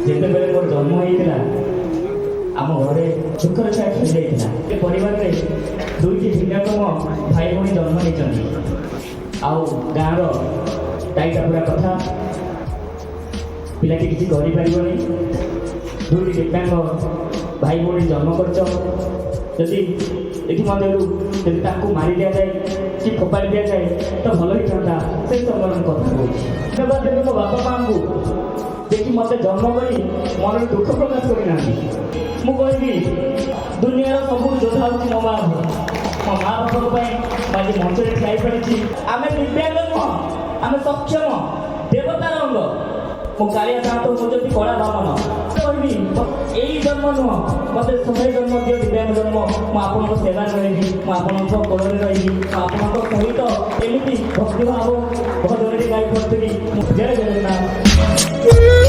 ଯେତେବେଳେ ମୋର ଜନ୍ମ ହେଇଥିଲା ଆମ ଘରେ ସୁଖର ଛାୟା ଖେଳି ଯାଇଥିଲା। ଏ ପରିବାରରେ ଦୁଇଟି ଭିନ୍ନତମ ଭାଇ ଭଉଣୀ ଜନ୍ମ ନେଇଛନ୍ତି। ଆଉ ଗାଁର ଦାୟିତ୍ୱ ପୁରା କଥା, ପିଲାଟି କିଛି କରିପାରିବନି। ଦୁଇଟି ଦିବ୍ୟାଙ୍ଗ ଭାଇ ଭଉଣୀ ଜନ୍ମ କରିଛ, ଯଦି ଏଥିମଧ୍ୟରୁ ଯଦି ତାଙ୍କୁ ମାରି ଦିଆଯାଏ କି ଫୋପାଡ଼ି ଦିଆଯାଏ ତ ଭଲ ହେଇଥାନ୍ତା। ସେ ସମୟର କଥା କହୁଛି। ଧନ୍ୟବାଦ ଦେବି ମୋ ବାପା ମାଆଙ୍କୁ ଦେଖି ମୋତେ ଜନ୍ମ କରି ମନରେ ଦୁଃଖ ପ୍ରକାଶ କରିନାହାନ୍ତି। ମୁଁ କହିବି ଦୁନିଆର ସବୁଠୁ ଯୋଦ୍ଧା ହେଉଛି ମୋ ମା ବାପା। ମୋ ମା ବାପାଙ୍କ ପାଇଁ ମୁଁ ଆଜି ମଞ୍ଚରେ ଠିଆ ହେଇପାରିଛି। ଆମେ ଦିବ୍ୟାଙ୍ଗ ନୁହଁ, ଆମେ ସକ୍ଷମ ଦେବତାର ଅଙ୍ଗ। ମୁଁ କାଳିଆ ସାନ୍ତ ହଉଛନ୍ତି କଳା ବାମନ। କହିବି ଏଇ ଜନ୍ମ ନୁହଁ, ମୋତେ 100 ଜନ୍ମ ଦିଅ ଦିବ୍ୟାଙ୍ଗ ଜନ୍ମ। ମୁଁ ଆପଣଙ୍କ ସେବାରେ ରହିବି, ମୁଁ ଆପଣଙ୍କ କୋଳରେ ରହିବି, ମୁଁ ଆପଣଙ୍କ ସହିତ ଏମିତି ଭକ୍ତିଭାବ ଭଜନରେ ଗାଇ ପାରୁଥିବି। ଜୟ ଜଗନ୍ନାଥ।